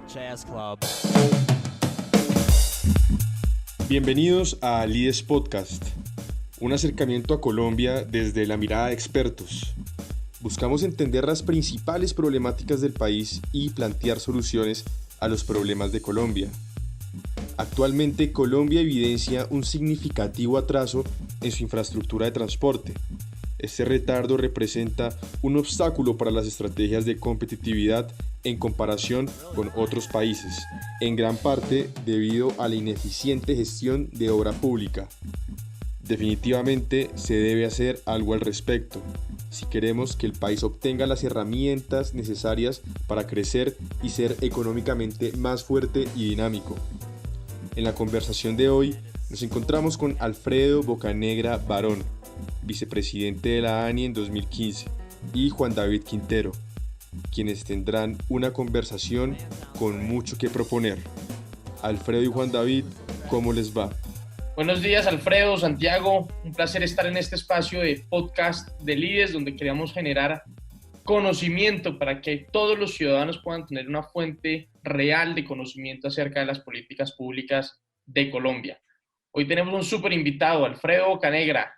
Jazz Club. Bienvenidos a Lides Podcast, un acercamiento a Colombia desde la mirada de expertos. Buscamos entender las principales problemáticas del país y plantear soluciones a los problemas de Colombia. Actualmente Colombia evidencia un significativo atraso en su infraestructura de transporte. Este retardo representa un obstáculo para las estrategias de competitividad en comparación con otros países, en gran parte debido a la ineficiente gestión de obra pública. Definitivamente se debe hacer algo al respecto, si queremos que el país obtenga las herramientas necesarias para crecer y ser económicamente más fuerte y dinámico. En la conversación de hoy nos encontramos con Alfredo Bocanegra Barón, vicepresidente de la ANI en 2015, y Juan David Quintero, quienes tendrán una conversación con mucho que proponer. Alfredo y Juan David, ¿cómo les va? Buenos días, Alfredo, Santiago. Un placer estar en este espacio de podcast de Lides, donde queremos generar conocimiento para que todos los ciudadanos puedan tener una fuente real de conocimiento acerca de las políticas públicas de Colombia. Hoy tenemos un súper invitado, Alfredo Bocanegra,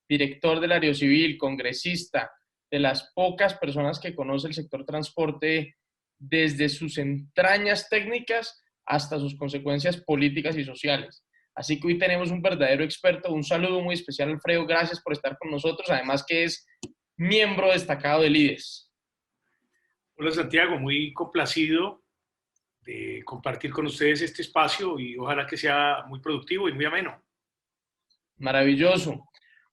director del Aerocivil, congresista, de las pocas personas que conoce el sector transporte desde sus entrañas técnicas hasta sus consecuencias políticas y sociales. Así que hoy tenemos un verdadero experto. Un saludo muy especial, Alfredo. Gracias por estar con nosotros. Además que es miembro destacado del IDES. Hola Santiago, muy complacido de compartir con ustedes este espacio y ojalá que sea muy productivo y muy ameno. Maravilloso.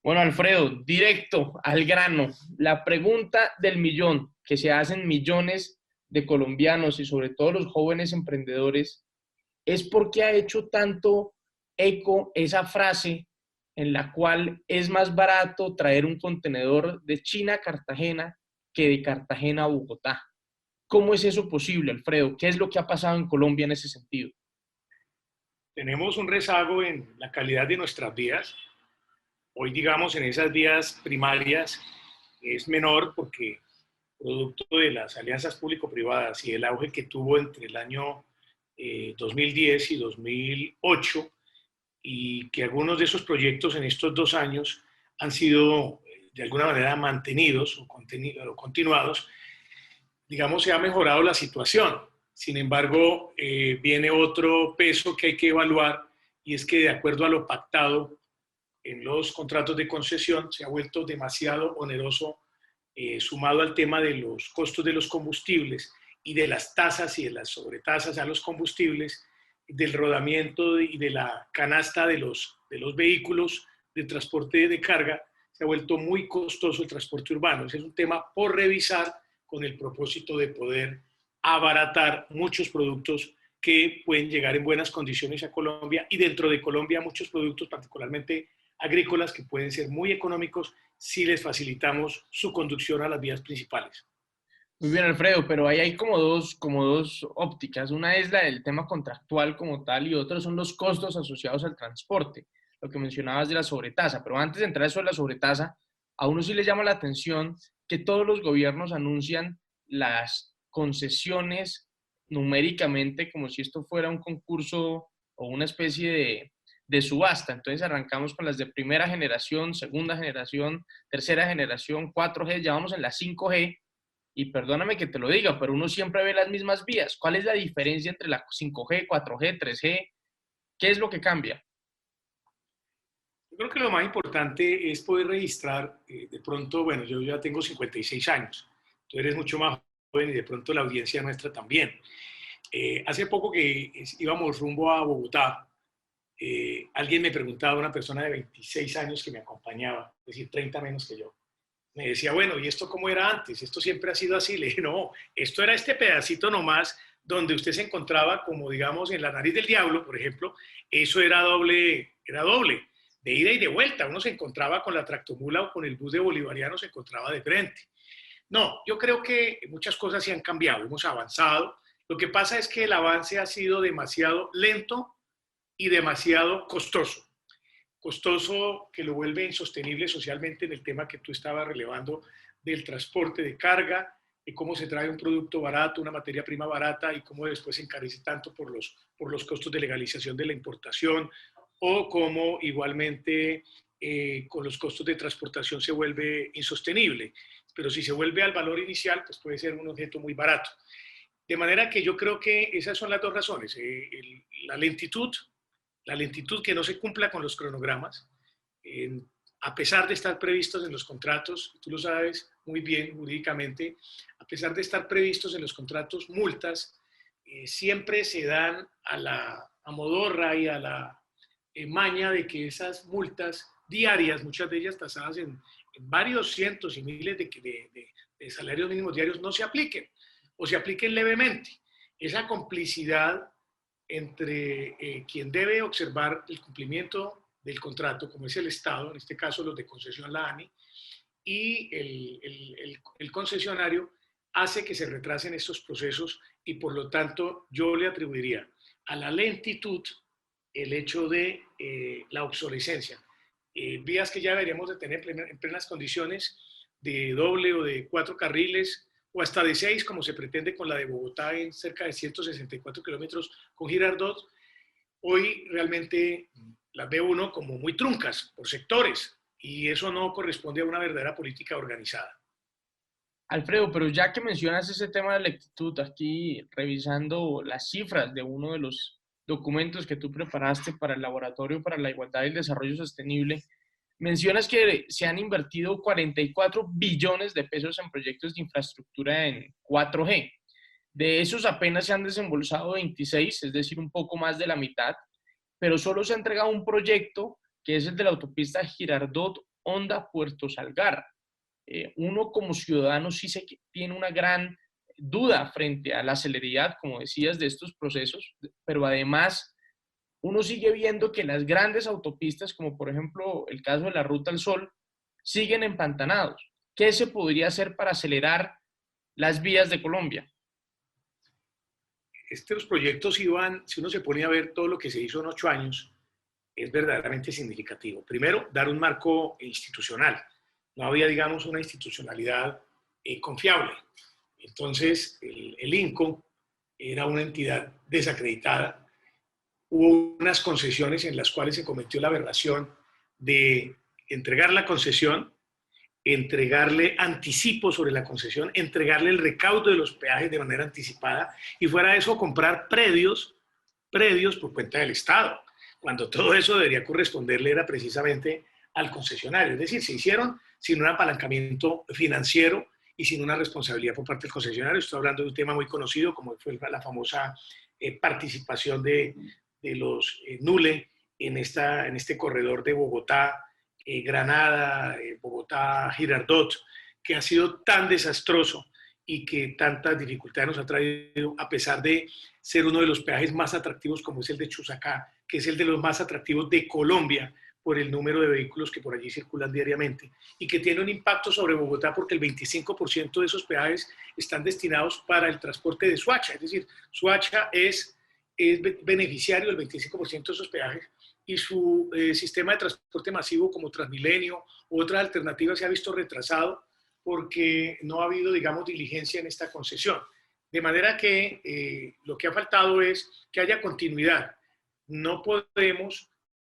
Bueno, Alfredo, directo al grano. La pregunta del millón que se hacen millones de colombianos y sobre todo los jóvenes emprendedores es ¿por qué ha hecho tanto eco esa frase en la cual es más barato traer un contenedor de China a Cartagena que de Cartagena a Bogotá? ¿Cómo es eso posible, Alfredo? ¿Qué es lo que ha pasado en Colombia en ese sentido? Tenemos un rezago en la calidad de nuestras vías. Hoy, digamos, en esas vías primarias es menor porque producto de las alianzas público-privadas y el auge que tuvo entre el año 2010 y 2008, y que algunos de esos proyectos en estos 2 años han sido de alguna manera mantenidos o continuados, digamos, se ha mejorado la situación. Sin embargo, viene otro peso que hay que evaluar y es que de acuerdo a lo pactado en los contratos de concesión se ha vuelto demasiado oneroso, sumado al tema de los costos de los combustibles y de las tasas y de las sobretasas a los combustibles, del rodamiento y de la canasta de los vehículos de transporte de carga. Se ha vuelto muy costoso el transporte urbano. Ese es un tema por revisar con el propósito de poder abaratar muchos productos que pueden llegar en buenas condiciones a Colombia, y dentro de Colombia muchos productos, particularmente agrícolas, que pueden ser muy económicos si les facilitamos su conducción a las vías principales. Muy bien, Alfredo, pero ahí hay como dos ópticas. Una es la del tema contractual como tal y otra son los costos asociados al transporte, lo que mencionabas de la sobretasa. Pero antes de entrar a eso de la sobretasa, a uno sí le llama la atención que todos los gobiernos anuncian las concesiones numéricamente como si esto fuera un concurso o una especie de subasta. Entonces arrancamos con las de primera generación, segunda generación, tercera generación, 4G, ya vamos en la 5G. Y perdóname que te lo diga, pero uno siempre ve las mismas vías. ¿Cuál es la diferencia entre la 5G, 4G, 3G? ¿Qué es lo que cambia? Yo creo que lo más importante es poder registrar, de pronto, bueno, yo ya tengo 56 años, tú eres mucho más joven y de pronto la audiencia nuestra también. Hace poco que íbamos rumbo a Bogotá, alguien me preguntaba, una persona de 26 años que me acompañaba, es decir, 30 menos que yo, me decía, bueno, ¿y esto cómo era antes? ¿Esto siempre ha sido así? Le dije, no, esto era este pedacito nomás donde usted se encontraba como, digamos, en la nariz del diablo, por ejemplo. Eso era doble, de ida y de vuelta. Uno se encontraba con la tractomula o con el bus de Bolivariano, se encontraba de frente. No, yo creo que muchas cosas sí han cambiado, hemos avanzado. Lo que pasa es que el avance ha sido demasiado lento y demasiado costoso. Costoso que lo vuelve insostenible socialmente en el tema que tú estabas relevando del transporte de carga, cómo se trae un producto barato, una materia prima barata y cómo después se encarece tanto por los costos de legalización de la importación o cómo igualmente con los costos de transportación se vuelve insostenible. Pero si se vuelve al valor inicial, pues puede ser un objeto muy barato. De manera que yo creo que esas son las dos razones. La lentitud que no se cumpla con los cronogramas, a pesar de estar previstos en los contratos, tú lo sabes muy bien jurídicamente, a pesar de estar previstos en los contratos multas, siempre se dan a modorra y a la maña de que esas multas diarias, muchas de ellas tasadas en varios cientos y miles de salarios mínimos diarios, no se apliquen o se apliquen levemente. Esa complicidad entre quien debe observar el cumplimiento del contrato, como es el Estado, en este caso los de concesión, la ANI, y el concesionario, hace que se retrasen estos procesos y por lo tanto yo le atribuiría a la lentitud el hecho de la obsolescencia. Vías que ya deberíamos de tener en plenas condiciones de doble o de 4 carriles o hasta de 6, como se pretende con la de Bogotá en cerca de 164 kilómetros con Girardot, hoy realmente las ve uno como muy truncas por sectores y eso no corresponde a una verdadera política organizada. Alfredo, pero ya que mencionas ese tema de lentitud, aquí revisando las cifras de uno de los documentos que tú preparaste para el Laboratorio para la Igualdad y el Desarrollo Sostenible, mencionas que se han invertido 44 billones de pesos en proyectos de infraestructura en 4G. De esos apenas se han desembolsado 26, es decir, un poco más de la mitad, pero solo se ha entregado un proyecto que es el de la autopista Girardot-Honda-Puerto Salgar. Uno como ciudadano sí tiene una gran duda frente a la celeridad, como decías, de estos procesos, pero además uno sigue viendo que las grandes autopistas, como por ejemplo el caso de la Ruta al Sol, siguen empantanados. ¿Qué se podría hacer para acelerar las vías de Colombia? Estos proyectos iban, si uno se pone a ver todo lo que se hizo en 8 años, es verdaderamente significativo. Primero, dar un marco institucional. No había, digamos, una institucionalidad confiable. Entonces, el INCO era una entidad desacreditada. Hubo unas concesiones en las cuales se cometió la aberración de entregar la concesión, entregarle anticipo sobre la concesión, entregarle el recaudo de los peajes de manera anticipada y fuera de eso comprar predios por cuenta del Estado, cuando todo eso debería corresponderle era precisamente al concesionario. Es decir, se hicieron sin un apalancamiento financiero y sin una responsabilidad por parte del concesionario. Estoy hablando de un tema muy conocido como fue la famosa participación de los NULE en este corredor de Bogotá, Granada, Bogotá, Girardot, que ha sido tan desastroso y que tantas dificultades nos ha traído, a pesar de ser uno de los peajes más atractivos como es el de Chusacá, que es el de los más atractivos de Colombia por el número de vehículos que por allí circulan diariamente y que tiene un impacto sobre Bogotá porque el 25% de esos peajes están destinados para el transporte de Soacha, es decir, Soacha es beneficiario del 25% de esos peajes y su sistema de transporte masivo como Transmilenio u otras alternativas se ha visto retrasado porque no ha habido, digamos, diligencia en esta concesión. De manera que lo que ha faltado es que haya continuidad. No podemos,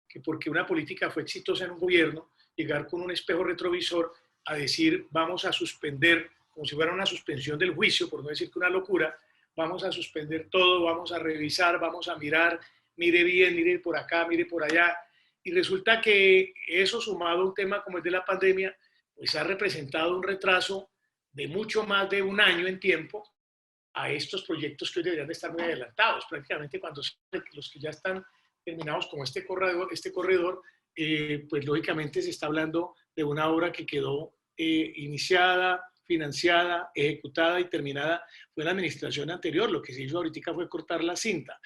que porque una política fue exitosa en un gobierno, llegar con un espejo retrovisor a decir vamos a suspender, como si fuera una suspensión del juicio, por no decir que una locura, vamos a suspender todo, vamos a revisar, vamos a mirar, mire bien, mire por acá, mire por allá. Y resulta que eso sumado a un tema como el de la pandemia, pues ha representado un retraso de mucho más de un año en tiempo a estos proyectos que hoy deberían de estar muy adelantados. Prácticamente cuando los que ya están terminados como este corredor pues lógicamente se está hablando de una obra que quedó iniciada, financiada, ejecutada y terminada fue en la administración anterior. Lo que se hizo ahorita fue cortar la cinta.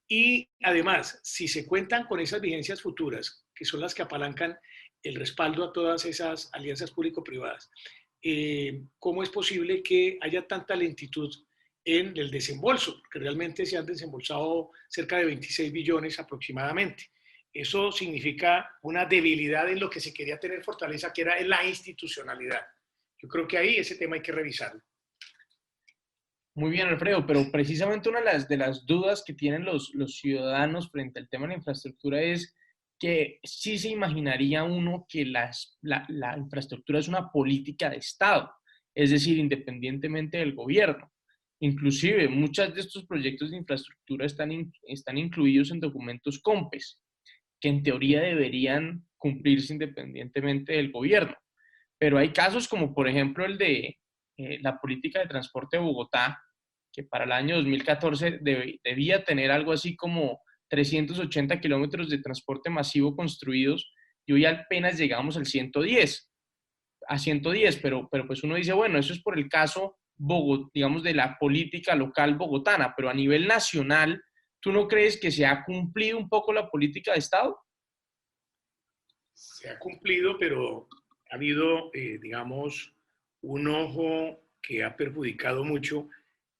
Y además, si se cuentan con esas vigencias futuras, que son las que apalancan el respaldo a todas esas alianzas público-privadas, ¿cómo es posible que haya tanta lentitud en el desembolso? Porque realmente se han desembolsado cerca de 26 billones aproximadamente. Eso significa una debilidad en lo que se quería tener fortaleza, que era la institucionalidad. Yo creo que ahí ese tema hay que revisarlo. Muy bien, Alfredo, pero precisamente una de las dudas que tienen los ciudadanos frente al tema de la infraestructura es que sí se imaginaría uno que la infraestructura es una política de Estado, es decir, independientemente del gobierno. Inclusive, muchos de estos proyectos de infraestructura están incluidos en documentos COMPES, que en teoría deberían cumplirse independientemente del gobierno. Pero hay casos como, por ejemplo, el de la política de transporte de Bogotá, que para el año 2014 debía tener algo así como 380 kilómetros de transporte masivo construidos y hoy apenas llegamos a 110, pero pues uno dice, bueno, eso es por el caso, digamos, de la política local bogotana, pero a nivel nacional, ¿tú no crees que se ha cumplido un poco la política de Estado? Se ha cumplido, pero ha habido, digamos, un ojo que ha perjudicado mucho,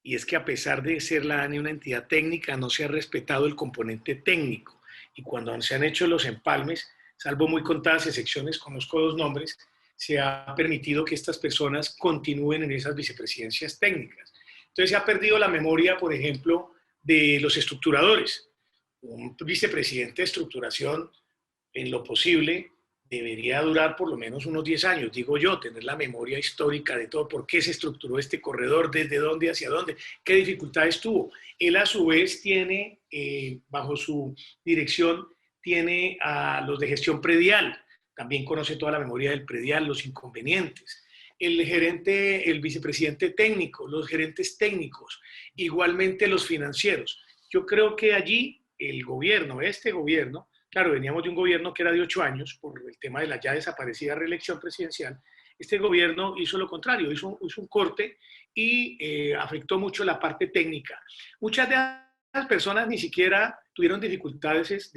y es que a pesar de ser la ANI una entidad técnica, no se ha respetado el componente técnico. Y cuando se han hecho los empalmes, salvo muy contadas excepciones, conozco dos nombres, se ha permitido que estas personas continúen en esas vicepresidencias técnicas. Entonces se ha perdido la memoria, por ejemplo, de los estructuradores. Un vicepresidente de estructuración, en lo posible, debería durar por lo menos unos 10 años, digo yo, tener la memoria histórica de todo, por qué se estructuró este corredor, desde dónde hacia dónde, qué dificultades tuvo. Él a su vez tiene, bajo su dirección, tiene a los de gestión predial, también conoce toda la memoria del predial, los inconvenientes. El gerente, el vicepresidente técnico, los gerentes técnicos, igualmente los financieros. Yo creo que allí el gobierno, este gobierno, claro, veníamos de un gobierno que era de 8 años por el tema de la ya desaparecida reelección presidencial. Este gobierno hizo lo contrario, hizo un corte y afectó mucho la parte técnica. Muchas de las personas ni siquiera tuvieron dificultades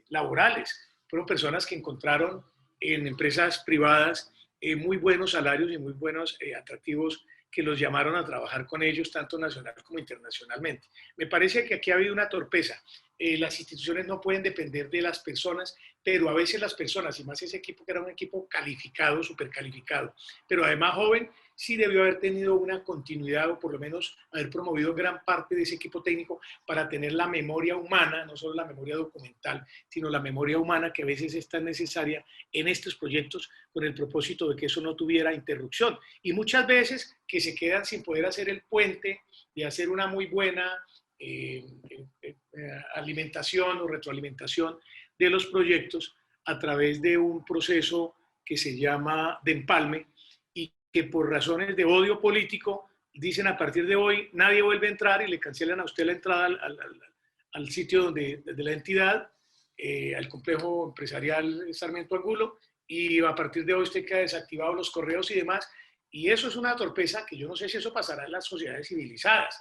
laborales. Fueron personas que encontraron en empresas privadas muy buenos salarios y muy buenos atractivos que los llamaron a trabajar con ellos, tanto nacional como internacionalmente. Me parece que aquí ha habido una torpeza. Las instituciones no pueden depender de las personas, pero a veces las personas, y más ese equipo que era un equipo calificado, súper calificado, pero además joven, sí debió haber tenido una continuidad o por lo menos haber promovido gran parte de ese equipo técnico para tener la memoria humana, no solo la memoria documental, sino la memoria humana que a veces es tan necesaria en estos proyectos con el propósito de que eso no tuviera interrupción. Y muchas veces que se quedan sin poder hacer el puente y hacer una muy buena alimentación o retroalimentación de los proyectos a través de un proceso que se llama de empalme y que por razones de odio político dicen a partir de hoy nadie vuelve a entrar y le cancelan a usted la entrada al sitio de la entidad, al complejo empresarial Sarmiento Angulo, y a partir de hoy usted queda desactivado los correos y demás. Y eso es una torpeza que yo no sé si eso pasará en las sociedades civilizadas.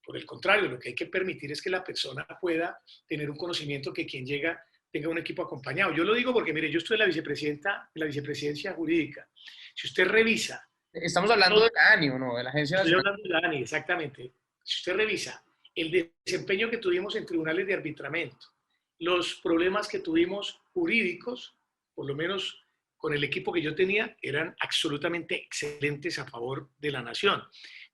Por el contrario, lo que hay que permitir es que la persona pueda tener un conocimiento, que quien llega tenga un equipo acompañado. Yo lo digo porque, mire, yo estoy en la vicepresidencia jurídica. Si usted revisa... Estamos hablando de la ANI, ¿o no? De la Agencia Estoy Nacional. hablando de la ANI, exactamente. Si usted revisa el desempeño que tuvimos en tribunales de arbitramiento, los problemas que tuvimos jurídicos, por lo menos con el equipo que yo tenía, eran absolutamente excelentes a favor de la nación.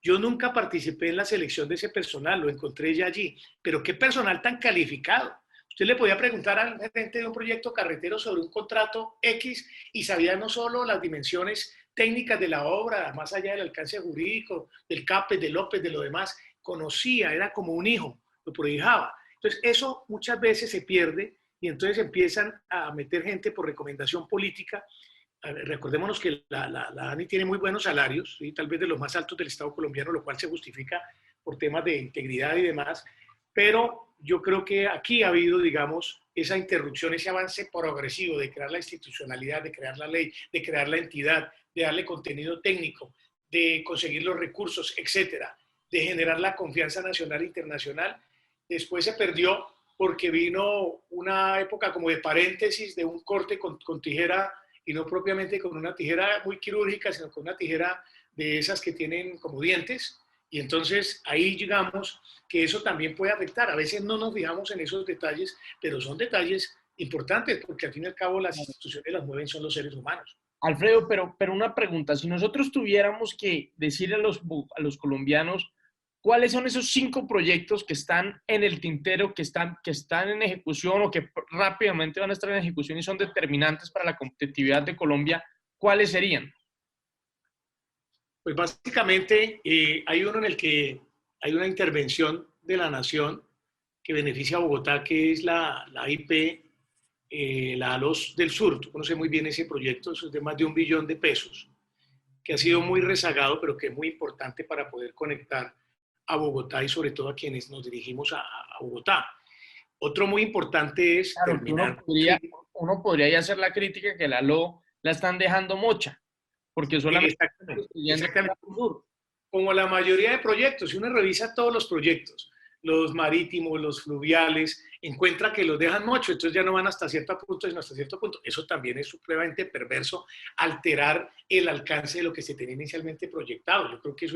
Yo nunca participé en la selección de ese personal, lo encontré ya allí, pero qué personal tan calificado. Usted le podía preguntar al gerente de un proyecto carretero sobre un contrato X y sabía no solo las dimensiones técnicas de la obra, más allá del alcance jurídico, del CAPES, de López, de lo demás, conocía, era como un hijo, lo prohijaba. Entonces eso muchas veces se pierde y entonces empiezan a meter gente por recomendación política. Recordémonos que la ANI tiene muy buenos salarios, ¿sí? Tal vez de los más altos del Estado colombiano, lo cual se justifica por temas de integridad y demás, pero yo creo que aquí ha habido, digamos, esa interrupción, ese avance progresivo de crear la institucionalidad, de crear la ley, de crear la entidad, de darle contenido técnico, de conseguir los recursos, etcétera, de generar la confianza nacional e internacional. Después se perdió porque vino una época como de paréntesis, de un corte con tijera, y no propiamente con una tijera muy quirúrgica, sino con una tijera de esas que tienen como dientes. Y entonces ahí llegamos que eso también puede afectar. A veces no nos fijamos en esos detalles, pero son detalles importantes porque al fin y al cabo las instituciones las mueven son los seres humanos. Alfredo, pero una pregunta, si nosotros tuviéramos que decirle a los colombianos ¿cuáles son esos 5 proyectos que están en el tintero, que están en ejecución o que rápidamente van a estar en ejecución y son determinantes para la competitividad de Colombia? ¿Cuáles serían? Pues básicamente hay uno en el que hay una intervención de la nación que beneficia a Bogotá, que es la IP, la ALOS del Sur. Tú conoces muy bien ese proyecto, eso es de más de 1 billón de pesos, que ha sido muy rezagado, pero que es muy importante para poder conectar a Bogotá y sobre todo a quienes nos dirigimos a Bogotá. Otro muy importante es Claro, que terminar. uno podría ya hacer la crítica que la LO la están dejando mocha, porque solamente están construyendo Exactamente. el sur. Como la mayoría de proyectos, si uno revisa todos los proyectos, los marítimos, los fluviales, encuentra que los dejan mucho, entonces ya no van hasta cierto punto, sino hasta cierto punto. Eso también es supremamente perverso, alterar el alcance de lo que se tenía inicialmente proyectado. Yo creo que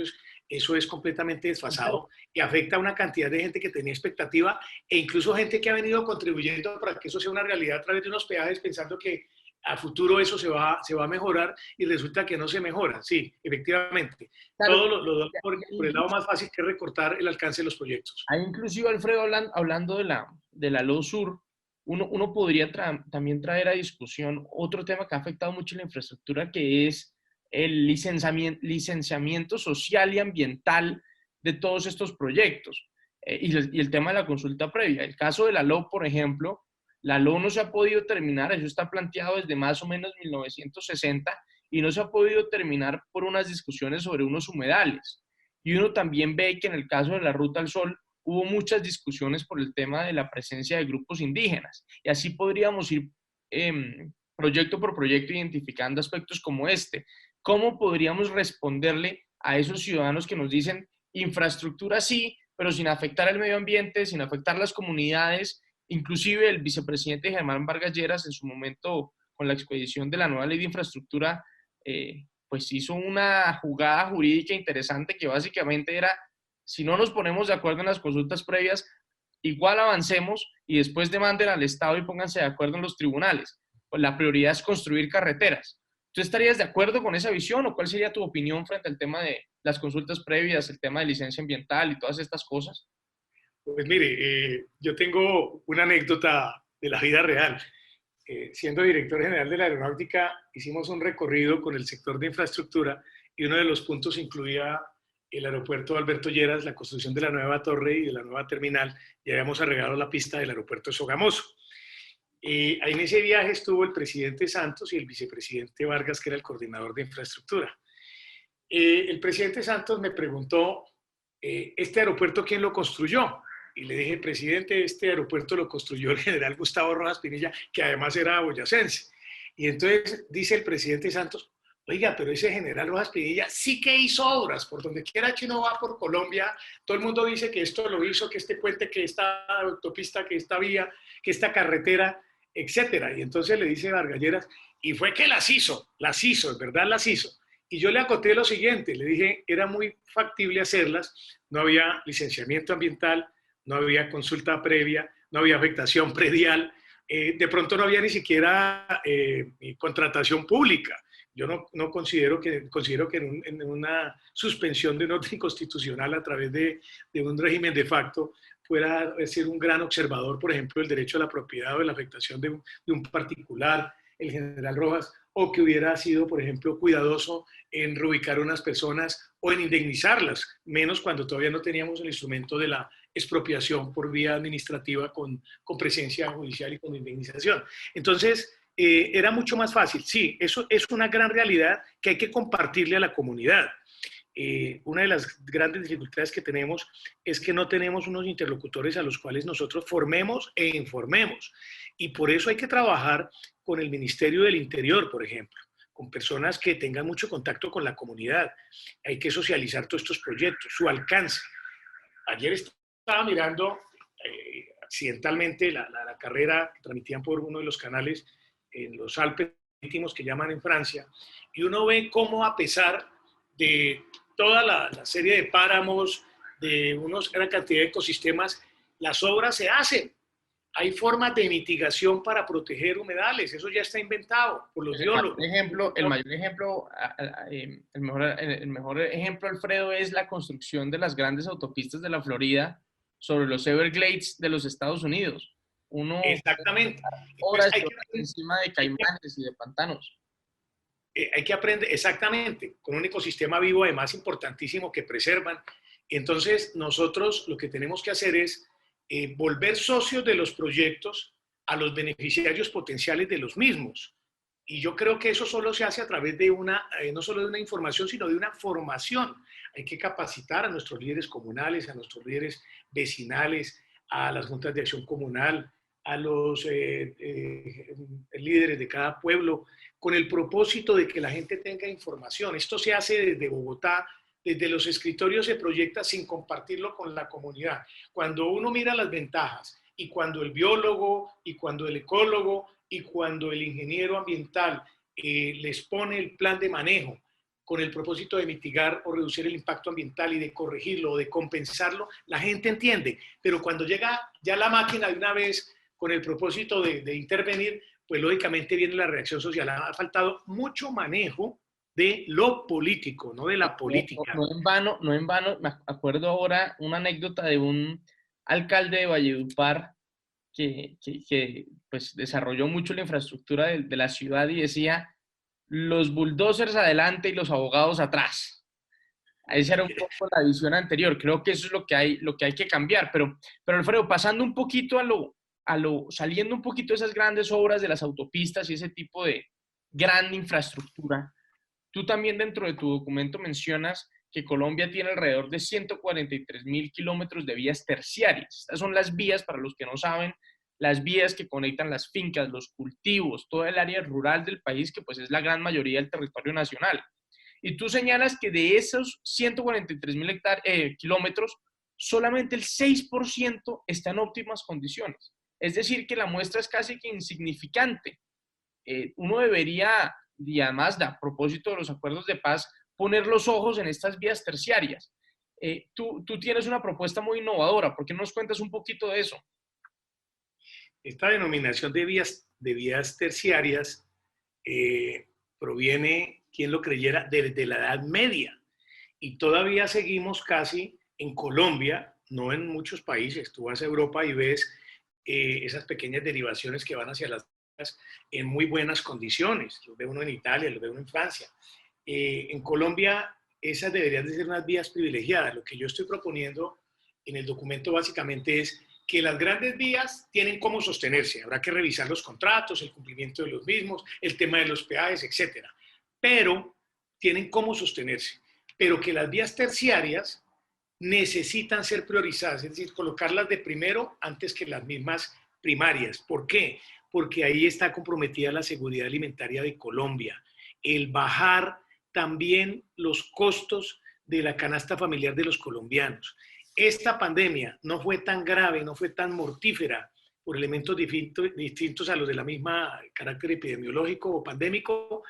eso es completamente desfasado y afecta a una cantidad de gente que tenía expectativa e incluso gente que ha venido contribuyendo para que eso sea una realidad a través de unos peajes pensando que a futuro eso se va a mejorar y resulta que no se mejora. Sí, efectivamente. Claro, Todo lo por el lado más fácil que es recortar el alcance de los proyectos. ahí inclusive, Alfredo, hablando de la LO Sur, uno podría también traer a discusión otro tema que ha afectado mucho la infraestructura, que es el licenciamiento social y ambiental de todos estos proyectos y el tema de la consulta previa. El caso de la LO, por ejemplo, la LO no se ha podido terminar, eso está planteado desde más o menos 1960 y no se ha podido terminar por unas discusiones sobre unos humedales. Y uno también ve que en el caso de la Ruta al Sol hubo muchas discusiones por el tema de la presencia de grupos indígenas. Y así podríamos ir proyecto por proyecto identificando aspectos como este. ¿Cómo podríamos responderle a esos ciudadanos que nos dicen infraestructura sí, pero sin afectar el medio ambiente, sin afectar las comunidades? Inclusive el vicepresidente Germán Vargas Lleras en su momento con la expedición de la nueva ley de infraestructura pues hizo una jugada jurídica interesante que básicamente era, si no nos ponemos de acuerdo en las consultas previas, igual avancemos y después demanden al Estado y pónganse de acuerdo en los tribunales. Pues la prioridad es construir carreteras. ¿Tú estarías de acuerdo con esa visión o cuál sería tu opinión frente al tema de las consultas previas, el tema de licencia ambiental y todas estas cosas? Pues mire, yo tengo una anécdota de la vida real. Siendo director general de la aeronáutica, hicimos un recorrido con el sector de infraestructura y uno de los puntos incluía el aeropuerto Alberto Lleras, la construcción de la nueva torre y de la nueva terminal, y habíamos arreglado la pista del aeropuerto de Sogamoso. En ese viaje estuvo el presidente Santos y el vicepresidente Vargas, que era el coordinador de infraestructura. El presidente Santos me preguntó, ¿este aeropuerto quién lo construyó? Y le dije, presidente, este aeropuerto lo construyó el general Gustavo Rojas Pinilla, que además era boyacense. Y entonces dice el presidente Santos, oiga, pero ese general Rojas Pinilla sí que hizo obras, por donde quiera que uno va por Colombia, todo el mundo dice que esto lo hizo, que este puente, que esta autopista, que esta vía, que esta carretera, etcétera. Y entonces le dice Vargas Lleras, y fue que las hizo, en verdad las hizo. Y yo le acoté lo siguiente, le dije, era muy factible hacerlas, no había licenciamiento ambiental, no había consulta previa, no había afectación predial, de pronto no había ni siquiera contratación pública. Yo no considero que en una suspensión de un orden constitucional a través de un régimen de facto pueda ser un gran observador, por ejemplo, del derecho a la propiedad o de la afectación de un particular, el general Rojas, o que hubiera sido, por ejemplo, cuidadoso en reubicar a unas personas o en indemnizarlas, menos cuando todavía no teníamos el instrumento de la expropiación por vía administrativa con presencia judicial y con indemnización. Entonces, era mucho más fácil. Sí, eso es una gran realidad que hay que compartirle a la comunidad. Una de las grandes dificultades que tenemos es que no tenemos unos interlocutores a los cuales nosotros formemos e informemos. Y por eso hay que trabajar con el Ministerio del Interior, por ejemplo, con personas que tengan mucho contacto con la comunidad. Hay que socializar todos estos proyectos, su alcance. Ayer estaba mirando accidentalmente la carrera que transmitían por uno de los canales en los Alpes marítimos que llaman en Francia, y uno ve cómo a pesar de toda la serie de páramos, de una gran cantidad de ecosistemas, las obras se hacen. hay formas de mitigación para proteger humedales, eso ya está inventado por los biólogos. El mayor ejemplo, el mejor ejemplo, Alfredo, es la construcción de las grandes autopistas de la Florida sobre los Everglades de los Estados Unidos. Uno Exactamente. horas Entonces, encima de caimanes y de pantanos. Hay que aprender, exactamente, con un ecosistema vivo además importantísimo que preservan. Entonces, nosotros lo que tenemos que hacer es volver socios de los proyectos a los beneficiarios potenciales de los mismos. Y yo creo que eso solo se hace a través de no solo de una información, sino de una formación. Hay que capacitar a nuestros líderes comunales, a nuestros líderes vecinales, a las juntas de acción comunal, a los líderes de cada pueblo, con el propósito de que la gente tenga información. Esto se hace desde Bogotá, desde los escritorios se proyecta sin compartirlo con la comunidad. Cuando uno mira las ventajas y cuando el biólogo y cuando el ecólogo y cuando el ingeniero ambiental les pone el plan de manejo con el propósito de mitigar o reducir el impacto ambiental y de corregirlo o de compensarlo, la gente entiende. Pero cuando llega ya la máquina de una vez con el propósito de intervenir, pues lógicamente viene la reacción social. Ha faltado mucho manejo de lo político, no de la política. No en vano, me acuerdo ahora una anécdota de un alcalde de Valledupar que pues desarrolló mucho la infraestructura de la ciudad y decía, los bulldozers adelante y los abogados atrás. Esa era un poco la visión anterior. Creo que eso es lo que hay que cambiar. Pero Alfredo, pasando un poquito saliendo un poquito de esas grandes obras de las autopistas y ese tipo de gran infraestructura, tú también dentro de tu documento mencionas que Colombia tiene alrededor de 143.000 kilómetros de vías terciarias. Estas son las vías, para los que no saben, las vías que conectan las fincas, los cultivos, toda el área rural del país, que pues es la gran mayoría del territorio nacional. Y tú señalas que de esos 143.000 kilómetros, solamente el 6% está en óptimas condiciones. Es decir, que la muestra es casi que insignificante. Uno debería, y además, a propósito de los acuerdos de paz, poner los ojos en estas vías terciarias. Tú tienes una propuesta muy innovadora. ¿Por qué no nos cuentas un poquito de eso? Esta denominación de vías terciarias proviene, quien lo creyera, desde la Edad Media. Y todavía seguimos casi en Colombia, no en muchos países. Tú vas a Europa y ves esas pequeñas derivaciones que van hacia las vías en muy buenas condiciones. Lo ve uno en Italia, lo ve uno en Francia. En Colombia, esas deberían de ser unas vías privilegiadas. Lo que yo estoy proponiendo en el documento básicamente es que las grandes vías tienen cómo sostenerse. Habrá que revisar los contratos, el cumplimiento de los mismos, el tema de los peajes, etc. Pero tienen cómo sostenerse. Pero que las vías terciarias necesitan ser priorizadas, es decir, colocarlas de primero antes que las mismas primarias. ¿Por qué? Porque ahí está comprometida la seguridad alimentaria de Colombia. El bajar también los costos de la canasta familiar de los colombianos. Esta pandemia no fue tan grave, no fue tan mortífera por elementos distintos a los de la misma carácter epidemiológico o pandémico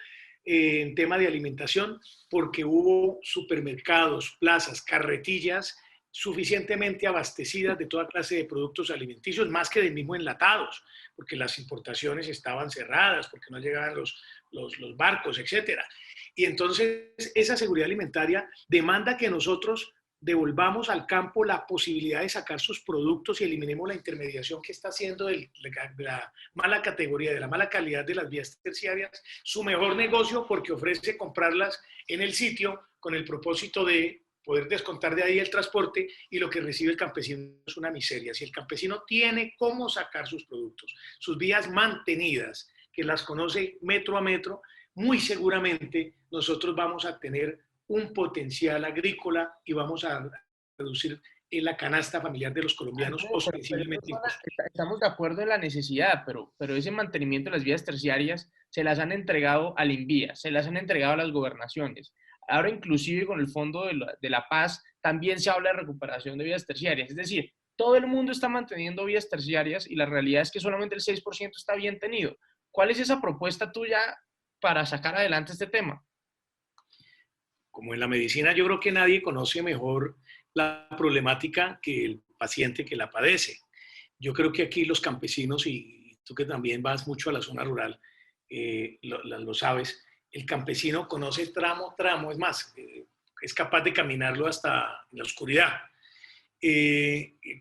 en tema de alimentación, porque hubo supermercados, plazas, carretillas suficientemente abastecidas de toda clase de productos alimenticios, más que de mismo enlatados, porque las importaciones estaban cerradas, porque no llegaban los barcos, etc. Y entonces esa seguridad alimentaria demanda que nosotros devolvamos al campo la posibilidad de sacar sus productos y eliminemos la intermediación que está haciendo de la mala categoría, de la mala calidad de las vías terciarias, su mejor negocio porque ofrece comprarlas en el sitio con el propósito de poder descontar de ahí el transporte y lo que recibe el campesino es una miseria. Si el campesino tiene cómo sacar sus productos, sus vías mantenidas, que las conoce metro a metro, muy seguramente nosotros vamos a tener un potencial agrícola y vamos a reducir la canasta familiar de los colombianos ostensiblemente. Estamos de acuerdo en la necesidad, pero ese mantenimiento de las vías terciarias se las han entregado al INVIA, se las han entregado a las gobernaciones. Ahora inclusive con el Fondo de la Paz también se habla de recuperación de vías terciarias. Es decir, todo el mundo está manteniendo vías terciarias y la realidad es que solamente el 6% está bien tenido. ¿Cuál es esa propuesta tuya para sacar adelante este tema? Como en la medicina, yo creo que nadie conoce mejor la problemática que el paciente que la padece. Yo creo que aquí los campesinos, y tú que también vas mucho a la zona rural, lo sabes, el campesino conoce tramo, tramo, es más, es capaz de caminarlo hasta en la oscuridad.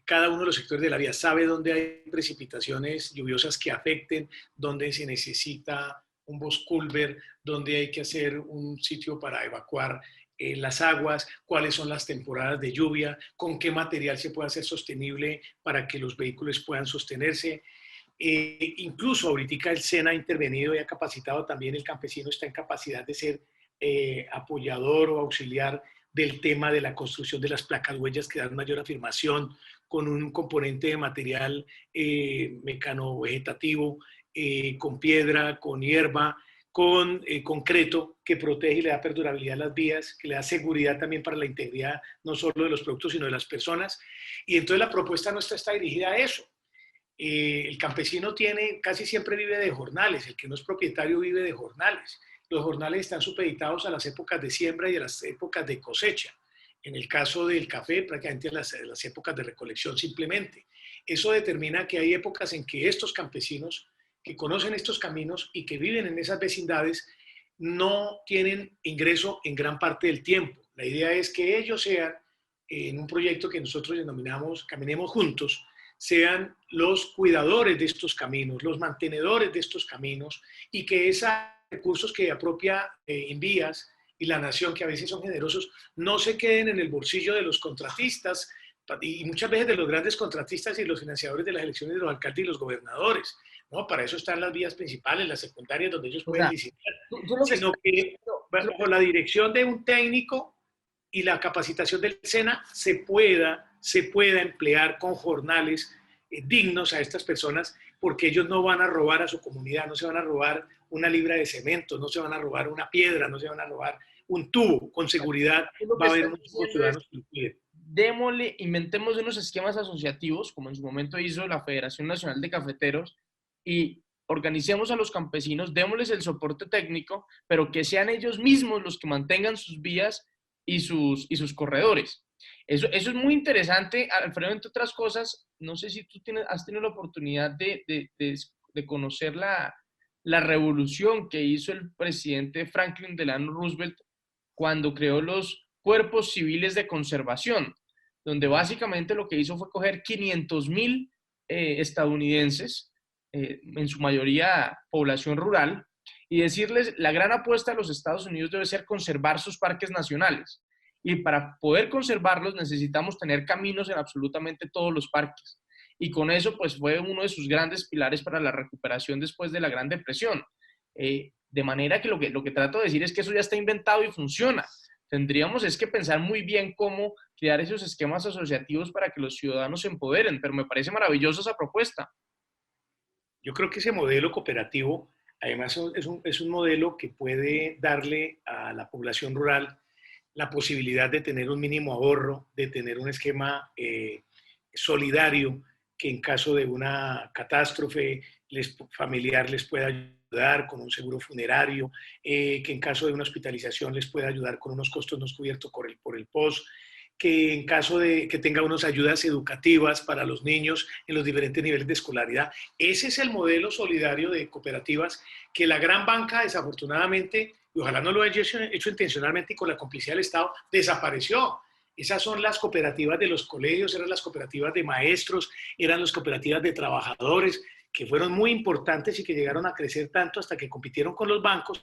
Cada uno de los sectores de la vía sabe dónde hay precipitaciones lluviosas que afecten, dónde se necesita un bosculver, dónde hay que hacer un sitio para evacuar las aguas, cuáles son las temporadas de lluvia, con qué material se puede hacer sostenible para que los vehículos puedan sostenerse. Incluso ahorita el SENA ha intervenido y ha capacitado también, el campesino está en capacidad de ser apoyador o auxiliar del tema de la construcción de las placas huellas que dan mayor afirmación, con un componente de material mecano-vegetativo, con piedra, con hierba, con concreto, que protege y le da perdurabilidad a las vías, que le da seguridad también para la integridad no solo de los productos, sino de las personas. Y entonces la propuesta nuestra está dirigida a eso. El campesino casi siempre vive de jornales, el que no es propietario vive de jornales. Los jornales están supeditados a las épocas de siembra y a las épocas de cosecha. En el caso del café, prácticamente a las épocas de recolección simplemente. Eso determina que hay épocas en que estos campesinos que conocen estos caminos y que viven en esas vecindades no tienen ingreso en gran parte del tiempo. La idea es que ellos sean, en un proyecto que nosotros denominamos Caminemos Juntos, sean los cuidadores de estos caminos, los mantenedores de estos caminos, y que esos recursos que apropia Invías y la nación, que a veces son generosos, no se queden en el bolsillo de los contratistas y muchas veces de los grandes contratistas y los financiadores de las elecciones de los alcaldes y los gobernadores. No, para eso están las vías principales, las secundarias, donde ellos pueden licitar, sino que bajo la dirección de un técnico y la capacitación del SENA se pueda emplear con jornales dignos a estas personas, porque ellos no van a robar a su comunidad, no se van a robar una libra de cemento, no se van a robar una piedra, no se van a robar un tubo. Con seguridad va a haber unos ciudadanos que lo cuiden. Démosle, inventemos unos esquemas asociativos, como en su momento hizo la Federación Nacional de Cafeteros, y organicemos a los campesinos, démosles el soporte técnico, pero que sean ellos mismos los que mantengan sus vías y sus corredores. Eso es muy interesante, Alfredo, entre otras cosas. No sé si tú has tenido la oportunidad de conocer la revolución que hizo el presidente Franklin Delano Roosevelt cuando creó los cuerpos civiles de conservación, donde básicamente lo que hizo fue coger 500,000 estadounidenses, en su mayoría población rural, y decirles: la gran apuesta de los Estados Unidos debe ser conservar sus parques nacionales. Y para poder conservarlos necesitamos tener caminos en absolutamente todos los parques. Y con eso pues fue uno de sus grandes pilares para la recuperación después de la Gran Depresión. De manera que lo que trato de decir es que eso ya está inventado y funciona. Tendríamos es que pensar muy bien cómo crear esos esquemas asociativos para que los ciudadanos se empoderen, pero me parece maravillosa esa propuesta. Yo creo que ese modelo cooperativo, además, es un modelo que puede darle a la población rural la posibilidad de tener un mínimo ahorro, de tener un esquema solidario, que en caso de una catástrofe familiar les pueda ayudar con un seguro funerario, que en caso de una hospitalización les pueda ayudar con unos costos no cubiertos por el POS, que en caso de que tenga unas ayudas educativas para los niños en los diferentes niveles de escolaridad. Ese es el modelo solidario de cooperativas que la gran banca, desafortunadamente, y ojalá no lo haya hecho intencionalmente y con la complicidad del Estado, desapareció. Esas son las cooperativas de los colegios, eran las cooperativas de maestros, eran las cooperativas de trabajadores, que fueron muy importantes y que llegaron a crecer tanto hasta que compitieron con los bancos,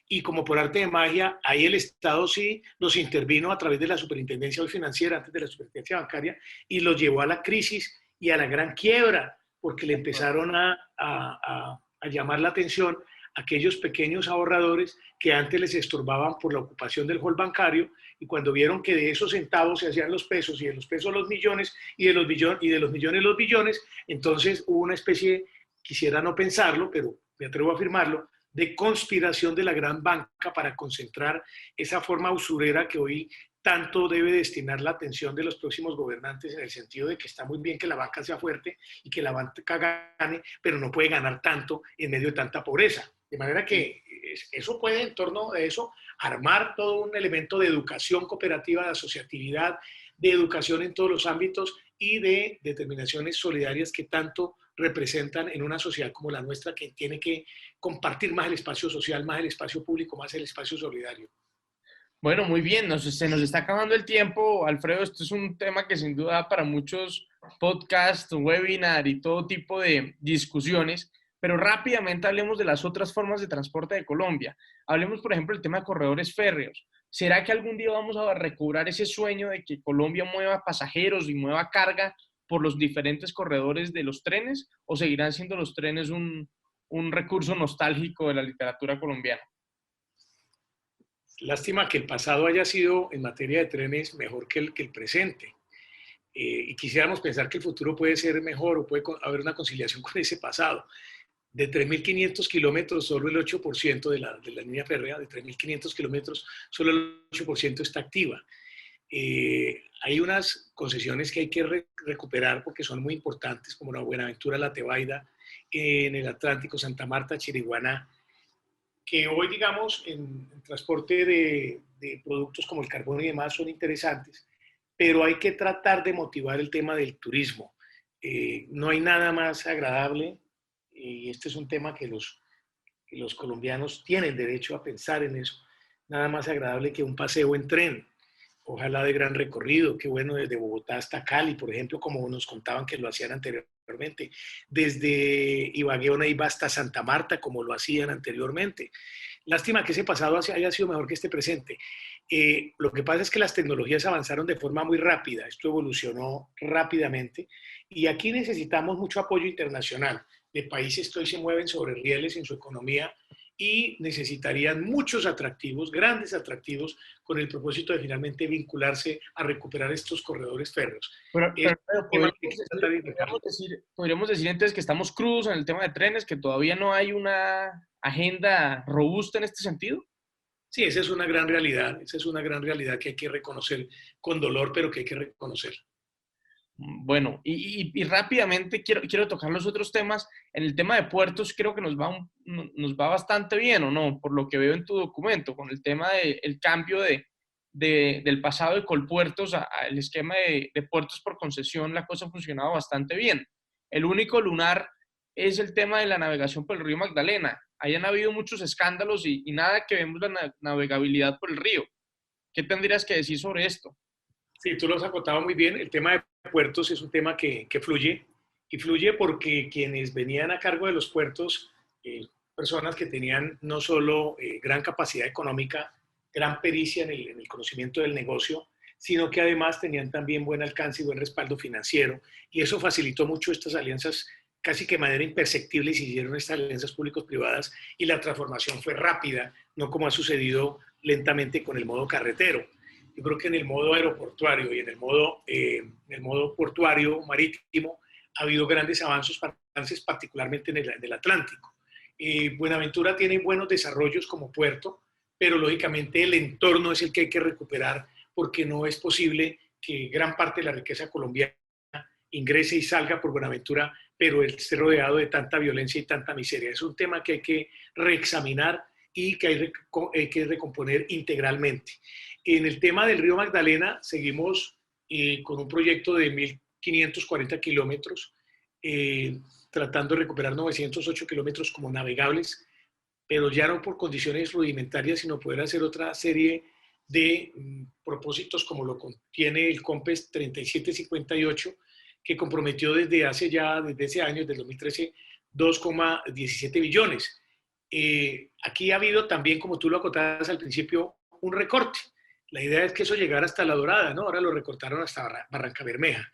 y como por arte de magia, ahí el Estado sí los intervino a través de la Superintendencia Financiera, antes de la Superintendencia Bancaria, y los llevó a la crisis y a la gran quiebra, porque le empezaron a llamar la atención a aquellos pequeños ahorradores que antes les estorbaban por la ocupación del hall bancario, y cuando vieron que de esos centavos se hacían los pesos, y de los pesos los millones, y de los millones los billones, entonces hubo una especie, quisiera no pensarlo, pero me atrevo a afirmarlo, de conspiración de la gran banca para concentrar esa forma usurera que hoy tanto debe destinar la atención de los próximos gobernantes, en el sentido de que está muy bien que la banca sea fuerte y que la banca gane, pero no puede ganar tanto en medio de tanta pobreza. De manera que eso puede, en torno a eso, armar todo un elemento de educación cooperativa, de asociatividad, de educación en todos los ámbitos, y de determinaciones solidarias que tanto representan en una sociedad como la nuestra, que tiene que compartir más el espacio social, más el espacio público, más el espacio solidario. Bueno, muy bien, se nos está acabando el tiempo, Alfredo. Esto es un tema que sin duda da para muchos podcasts, webinar y todo tipo de discusiones, pero rápidamente hablemos de las otras formas de transporte de Colombia. Hablemos, por ejemplo, del tema de corredores férreos. ¿Será que algún día vamos a recobrar ese sueño de que Colombia mueva pasajeros y mueva carga por los diferentes corredores de los trenes, o seguirán siendo los trenes un recurso nostálgico de la literatura colombiana? Lástima que el pasado haya sido en materia de trenes mejor que el presente. Y quisiéramos pensar que el futuro puede ser mejor o puede haber una conciliación con ese pasado. De 3.500 kilómetros, solo el 8% de la línea férrea, de 3.500 kilómetros, solo el 8% está activa. Hay unas concesiones que hay que recuperar porque son muy importantes, como la Buenaventura, La Tebaida, en el Atlántico, Santa Marta, Chiriguaná, que hoy, digamos, en transporte de productos como el carbón y demás son interesantes, pero hay que tratar de motivar el tema del turismo. No hay nada más agradable, y este es un tema que los colombianos tienen derecho a pensar en eso, nada más agradable que un paseo en tren, ojalá de gran recorrido, qué bueno, desde Bogotá hasta Cali, por ejemplo, como nos contaban que lo hacían anteriormente, desde Ibagué o Neiva hasta Santa Marta, como lo hacían anteriormente. Lástima que ese pasado haya sido mejor que este presente. Lo que pasa es que las tecnologías avanzaron de forma muy rápida, esto evolucionó rápidamente y aquí necesitamos mucho apoyo internacional de países que hoy se mueven sobre rieles en su economía y necesitarían muchos atractivos, grandes atractivos, con el propósito de finalmente vincularse a recuperar estos corredores férreos. Pero podríamos decir entonces que estamos crudos en el tema de trenes, que todavía no hay una agenda robusta en este sentido. Sí, esa es una gran realidad, que hay que reconocer con dolor, pero que hay que reconocer. Bueno, y rápidamente quiero tocar los otros temas. En el tema de puertos creo que nos va bastante bien, ¿o no? Por lo que veo en tu documento, con el tema del cambio del pasado de Colpuertos al esquema de puertos por concesión, la cosa ha funcionado bastante bien. El único lunar es el tema de la navegación por el río Magdalena. Ahí han habido muchos escándalos y nada que vemos la navegabilidad por el río. ¿Qué tendrías que decir sobre esto? Sí, tú lo has acotado muy bien. El tema de puertos es un tema que fluye, y fluye porque quienes venían a cargo de los puertos, personas que tenían no solo gran capacidad económica, gran pericia en el conocimiento del negocio, sino que además tenían también buen alcance y buen respaldo financiero, y eso facilitó mucho estas alianzas, casi que de manera imperceptible se hicieron estas alianzas públicos-privadas y la transformación fue rápida, no como ha sucedido lentamente con el modo carretero. Yo creo que en el modo aeroportuario y en el modo portuario marítimo ha habido grandes avances, particularmente en el Atlántico. Buenaventura tiene buenos desarrollos como puerto, pero lógicamente el entorno es el que hay que recuperar porque no es posible que gran parte de la riqueza colombiana ingrese y salga por Buenaventura, pero esté rodeado de tanta violencia y tanta miseria. Es un tema que hay que reexaminar y que hay que recomponer integralmente. En el tema del río Magdalena seguimos con un proyecto de 1.540 kilómetros, tratando de recuperar 908 kilómetros como navegables, pero ya no por condiciones rudimentarias, sino poder hacer otra serie de propósitos como lo contiene el COMPES 3758, que comprometió desde ese año, desde el 2013, 2,17 billones. Aquí ha habido también, como tú lo acotabas al principio, un recorte. La idea es que eso llegara hasta La Dorada, ¿no? Ahora lo recortaron hasta Barranca Bermeja.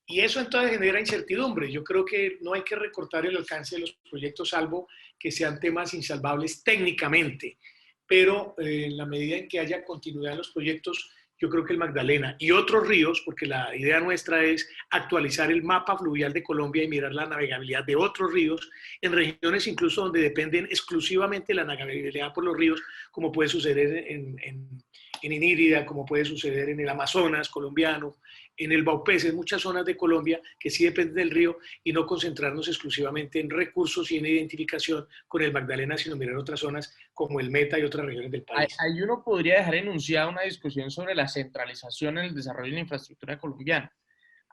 Y eso entonces genera incertidumbre. Yo creo que no hay que recortar el alcance de los proyectos, salvo que sean temas insalvables técnicamente. Pero en la medida en que haya continuidad en los proyectos, yo creo que el Magdalena y otros ríos, porque la idea nuestra es actualizar el mapa fluvial de Colombia y mirar la navegabilidad de otros ríos en regiones incluso donde dependen exclusivamente de la navegabilidad por los ríos, como puede suceder en Inírida, como puede suceder en el Amazonas colombiano, en el Baupés, en muchas zonas de Colombia que sí dependen del río, y no concentrarnos exclusivamente en recursos y en identificación con el Magdalena, sino mirar otras zonas como el Meta y otras regiones del país. Ahí uno podría dejar enunciada una discusión sobre la centralización en el desarrollo de la infraestructura colombiana.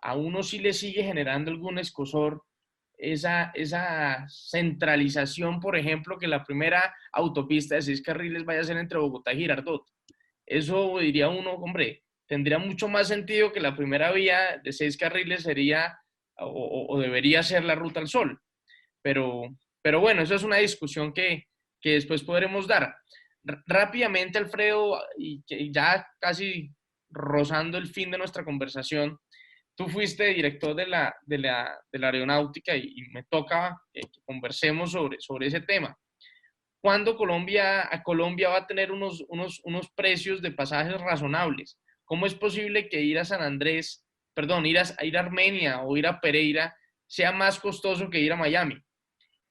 a uno sí le sigue generando algún escozor esa centralización, por ejemplo, que la primera autopista de 6 carriles vaya a ser entre Bogotá y Girardot. Eso diría uno, hombre, tendría mucho más sentido que la primera vía de 6 carriles sería o debería ser la Ruta al Sol. Pero bueno, eso es una discusión que después podremos dar. Rápidamente, Alfredo, y ya casi rozando el fin de nuestra conversación, tú fuiste director de la aeronáutica y me toca que conversemos sobre ese tema. ¿Cuándo Colombia va a tener unos precios de pasajes razonables? ¿Cómo es posible que ir a San Andrés, perdón, ir a Armenia o ir a Pereira sea más costoso que ir a Miami?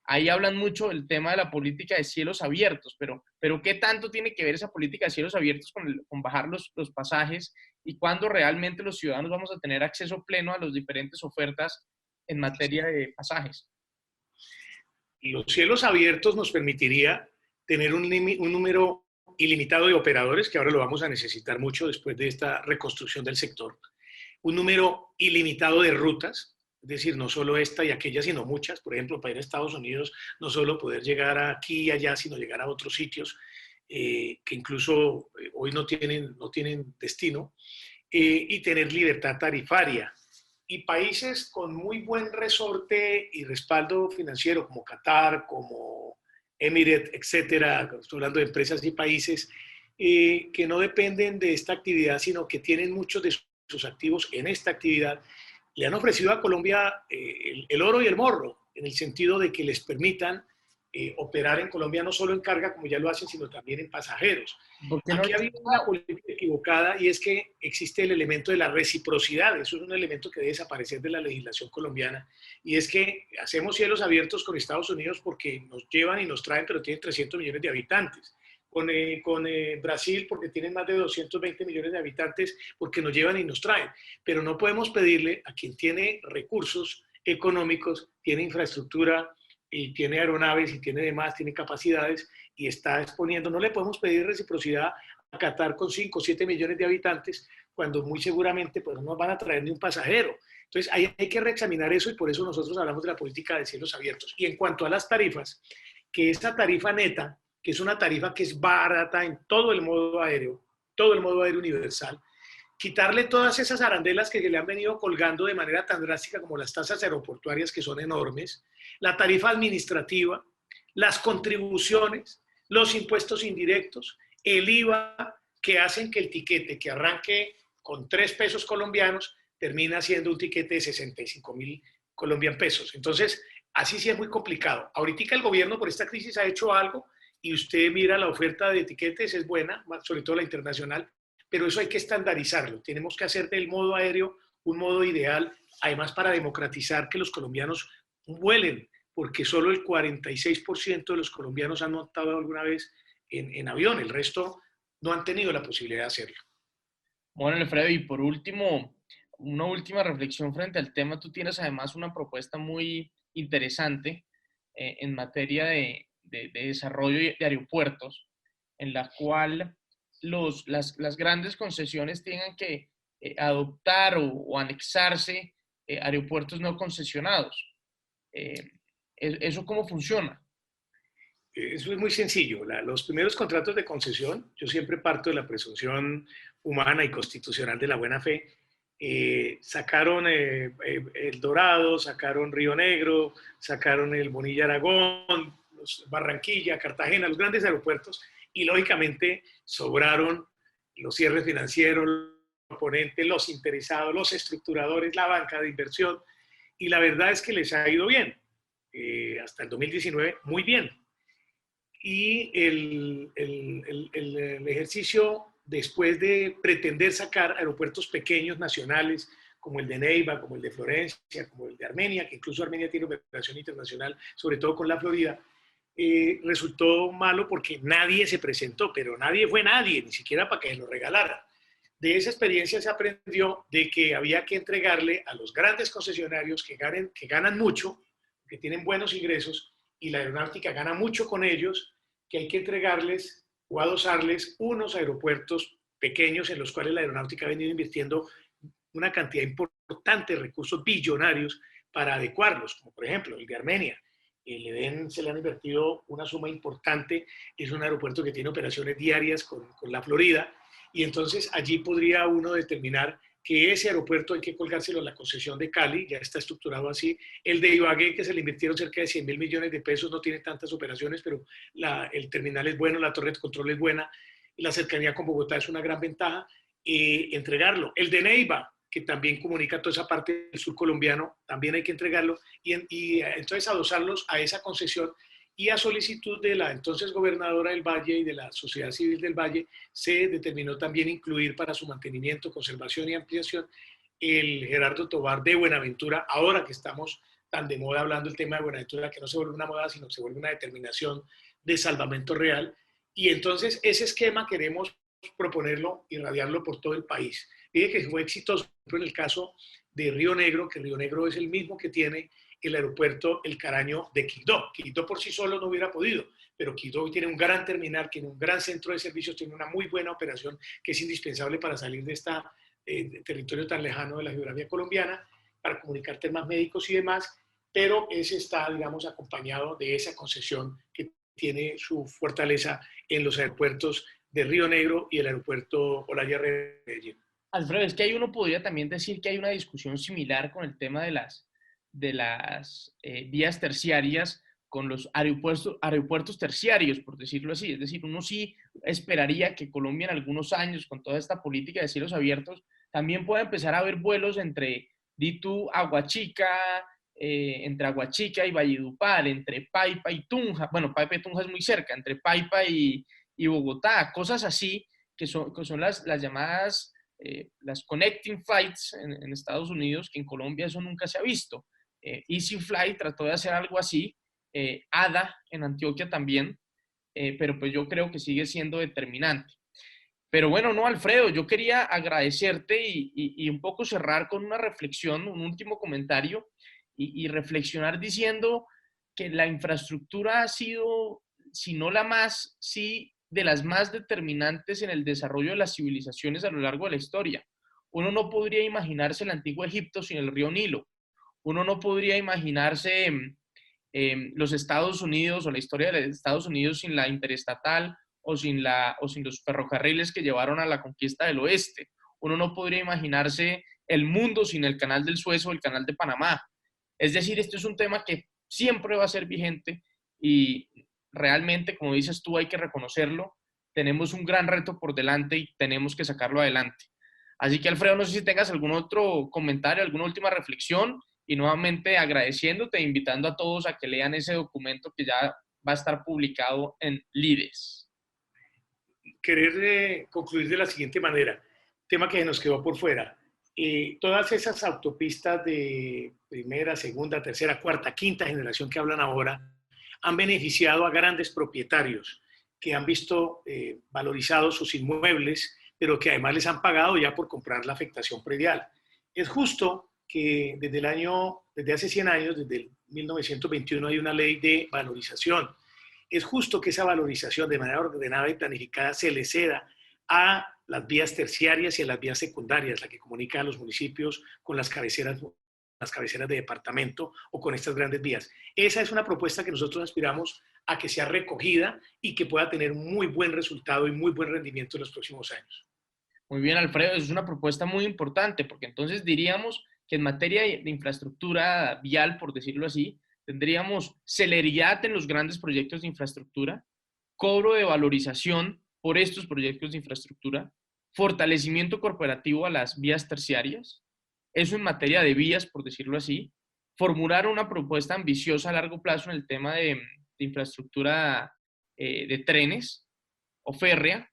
Ahí hablan mucho del tema de la política de cielos abiertos, pero ¿qué tanto tiene que ver esa política de cielos abiertos con bajar los pasajes y cuándo realmente los ciudadanos vamos a tener acceso pleno a las diferentes ofertas en materia de pasajes? Los cielos abiertos nos permitiría tener un número ilimitado de operadores, que ahora lo vamos a necesitar mucho después de esta reconstrucción del sector, un número ilimitado de rutas, es decir, no solo esta y aquella, sino muchas. Por ejemplo, para ir a Estados Unidos, no solo poder llegar aquí y allá, sino llegar a otros sitios que incluso hoy no tienen destino, y tener libertad tarifaria. Y países con muy buen resorte y respaldo financiero, como Qatar, como Emirates, etcétera, estoy hablando de empresas y países que no dependen de esta actividad, sino que tienen muchos de sus activos en esta actividad, le han ofrecido a Colombia el oro y el morro, en el sentido de que les permitan operar en Colombia no solo en carga, como ya lo hacen, sino también en pasajeros. Aquí ha habido una política equivocada y es que existe el elemento de la reciprocidad. Eso es un elemento que debe desaparecer de la legislación colombiana. Y es que hacemos cielos abiertos con Estados Unidos porque nos llevan y nos traen, pero tienen 300 millones de habitantes. Con Brasil porque tienen más de 220 millones de habitantes porque nos llevan y nos traen. Pero no podemos pedirle a quien tiene recursos económicos, tiene infraestructura y tiene aeronaves y tiene demás, tiene capacidades y está exponiendo. No le podemos pedir reciprocidad a Qatar con 5 o 7 millones de habitantes cuando muy seguramente pues, no nos van a traer ni un pasajero. Entonces hay que reexaminar eso y por eso nosotros hablamos de la política de cielos abiertos. Y en cuanto a las tarifas, que esa tarifa neta, que es una tarifa que es barata en todo el modo aéreo universal, quitarle todas esas arandelas que le han venido colgando de manera tan drástica como las tasas aeroportuarias, que son enormes, la tarifa administrativa, las contribuciones, los impuestos indirectos, el IVA, que hacen que el tiquete que arranque con 3 pesos colombianos termina siendo un tiquete de 65.000 colombian pesos. Entonces, así sí es muy complicado. Ahorita el gobierno por esta crisis ha hecho algo y usted mira la oferta de etiquetes, es buena, sobre todo la internacional, pero eso hay que estandarizarlo. Tenemos que hacer del modo aéreo un modo ideal, además para democratizar que los colombianos vuelen, porque solo el 46% de los colombianos han montado alguna vez en avión, el resto no han tenido la posibilidad de hacerlo. Bueno, Alfredo, y por último, una última reflexión frente al tema. Tú tienes además una propuesta muy interesante en materia de desarrollo de aeropuertos, en la cual las grandes concesiones tengan que adoptar o anexarse aeropuertos no concesionados. ¿Eso cómo funciona? Eso es muy sencillo. Los primeros contratos de concesión, yo siempre parto de la presunción humana y constitucional de la buena fe. Sacaron El Dorado, sacaron Río Negro, sacaron el Bonilla Aragón, Barranquilla, Cartagena, los grandes aeropuertos, y lógicamente sobraron los cierres financieros, los oponentes, los interesados, los estructuradores, la banca de inversión, y la verdad es que les ha ido bien. Hasta el 2019, muy bien. Y el ejercicio, después de pretender sacar aeropuertos pequeños nacionales, como el de Neiva, como el de Florencia, como el de Armenia, que incluso Armenia tiene operación internacional, sobre todo con la Florida, resultó malo porque nadie se presentó, pero nadie fue nadie, ni siquiera para que lo regalaran. De esa experiencia se aprendió de que había que entregarle a los grandes concesionarios que ganan mucho, que tienen buenos ingresos, y la aeronáutica gana mucho con ellos, que hay que entregarles o adosarles unos aeropuertos pequeños en los cuales la aeronáutica ha venido invirtiendo una cantidad importante importantes recursos billonarios para adecuarlos, como por ejemplo el de Armenia. El EDEN se le han invertido una suma importante, es un aeropuerto que tiene operaciones diarias con la Florida, y entonces allí podría uno determinar que ese aeropuerto hay que colgárselo a la concesión de Cali, ya está estructurado así. El de Ibagué, que se le invirtieron cerca de 100.000 millones de pesos, no tiene tantas operaciones, pero el terminal es bueno, la torre de control es buena, la cercanía con Bogotá es una gran ventaja. Entregarlo. El de Neiva, que también comunica toda esa parte del sur colombiano, también hay que entregarlo y entonces adosarlos a esa concesión, y a solicitud de la entonces gobernadora del Valle y de la sociedad civil del Valle se determinó también incluir para su mantenimiento, conservación y ampliación el Gerardo Tobar de Buenaventura, ahora que estamos tan de moda hablando del tema de Buenaventura, que no se vuelve una moda, sino se vuelve una determinación de salvamento real. Y entonces ese esquema queremos proponerlo, irradiarlo por todo el país. Dije que fue exitoso en el caso de Río Negro, que Río Negro es el mismo que tiene el aeropuerto El Caraño de Quibdó. Quibdó por sí solo no hubiera podido, pero Quibdó hoy tiene un gran terminal, tiene un gran centro de servicios, tiene una muy buena operación que es indispensable para salir de este territorio tan lejano de la geografía colombiana, para comunicar temas médicos y demás, pero ese está, digamos, acompañado de esa concesión que tiene su fortaleza en los aeropuertos de Río Negro y el aeropuerto Olaya Medellín. Alfredo, es que ahí uno podría también decir que hay una discusión similar con el tema de las vías terciarias con los aeropuertos terciarios, por decirlo así. Es decir, uno sí esperaría que Colombia en algunos años, con toda esta política de cielos abiertos, también pueda empezar a haber vuelos entre Aguachica, entre Aguachica y Valledupar, entre Paipa y Tunja. Bueno, Paipa y Tunja es muy cerca, entre Paipa y Bogotá, cosas así que son las llamadas las connecting flights en Estados Unidos, que en Colombia eso nunca se ha visto. Easy Flight trató de hacer algo así, ADA en Antioquia también, pero pues yo creo que sigue siendo determinante. Pero bueno, no, Alfredo, yo quería agradecerte y un poco cerrar con una reflexión, un último comentario, y reflexionar diciendo que la infraestructura ha sido, si no la más, sí de las más determinantes en el desarrollo de las civilizaciones a lo largo de la historia. Uno no podría imaginarse el antiguo Egipto sin el río Nilo. Uno no podría imaginarse los Estados Unidos o la historia de Estados Unidos sin la interestatal o sin los ferrocarriles que llevaron a la conquista del oeste. Uno no podría imaginarse el mundo sin el canal del Suez o el canal de Panamá. Es decir, esto es un tema que siempre va a ser vigente y realmente, como dices tú, hay que reconocerlo. Tenemos un gran reto por delante y tenemos que sacarlo adelante. Así que, Alfredo, no sé si tengas algún otro comentario, alguna última reflexión, y nuevamente agradeciéndote e invitando a todos a que lean ese documento que ya va a estar publicado en Lides. Querer concluir de la siguiente manera, tema que nos quedó por fuera. Todas esas autopistas de primera, segunda, tercera, cuarta, quinta generación que hablan ahora han beneficiado a grandes propietarios que han visto valorizados sus inmuebles, pero que además les han pagado ya por comprar la afectación predial. Es justo que desde hace 100 años, desde el 1921, hay una ley de valorización. Es justo que esa valorización de manera ordenada y planificada se le ceda a las vías terciarias y a las vías secundarias, la que comunica a los municipios con las cabeceras de departamento o con estas grandes vías. Esa es una propuesta que nosotros aspiramos a que sea recogida y que pueda tener muy buen resultado y muy buen rendimiento en los próximos años. Muy bien, Alfredo, es una propuesta muy importante porque entonces diríamos que en materia de infraestructura vial, por decirlo así, tendríamos celeridad en los grandes proyectos de infraestructura, cobro de valorización por estos proyectos de infraestructura, fortalecimiento corporativo a las vías terciarias, eso en materia de vías, por decirlo así, formular una propuesta ambiciosa a largo plazo en el tema de infraestructura de trenes o férrea,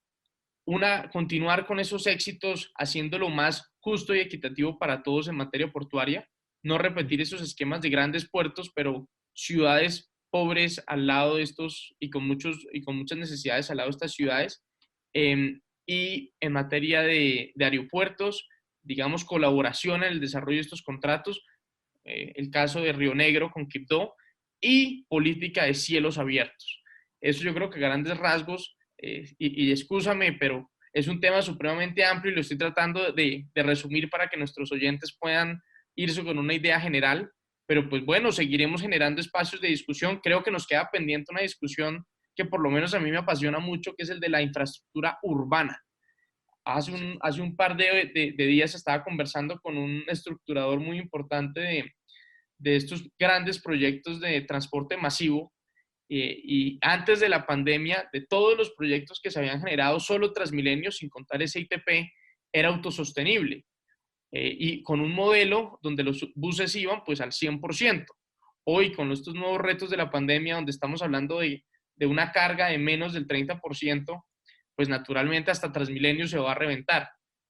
continuar con esos éxitos haciéndolo más justo y equitativo para todos en materia portuaria, no repetir esos esquemas de grandes puertos, pero ciudades pobres al lado de estos y con muchas necesidades al lado de estas ciudades. Y en materia de aeropuertos, digamos, colaboración en el desarrollo de estos contratos, el caso de Río Negro con Quibdó, y política de cielos abiertos. Eso yo creo que a grandes rasgos, y excúsame, pero Es un tema supremamente amplio y lo estoy tratando de resumir para que nuestros oyentes puedan irse con una idea general. Pero pues bueno, seguiremos generando espacios de discusión. Creo que nos queda pendiente una discusión que por lo menos a mí me apasiona mucho, que es el de la infraestructura urbana. Hace un par de días estaba conversando con un estructurador muy importante de estos grandes proyectos de transporte masivo, y antes de la pandemia, de todos los proyectos que se habían generado, solo Transmilenio, sin contar SITP, era autosostenible, y con un modelo donde los buses iban pues al 100%. Hoy, con estos nuevos retos de la pandemia, donde estamos hablando de una carga de menos del 30%, pues naturalmente hasta Transmilenio se va a reventar.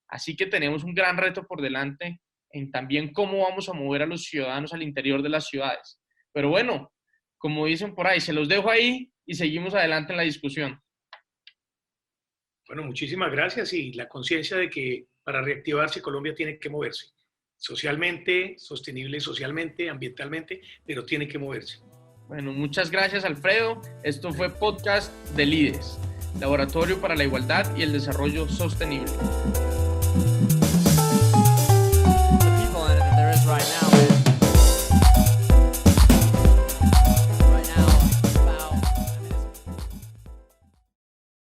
Así que tenemos un gran reto por delante en también cómo vamos a mover a los ciudadanos al interior de las ciudades. Pero bueno, como dicen por ahí, se los dejo ahí y seguimos adelante en la discusión. Bueno, muchísimas gracias, y la conciencia de que para reactivarse Colombia tiene que moverse socialmente, sostenible socialmente, ambientalmente, pero tiene que moverse. Bueno, muchas gracias, Alfredo. Esto fue Podcast de LIDES, Laboratorio para la Igualdad y el Desarrollo Sostenible.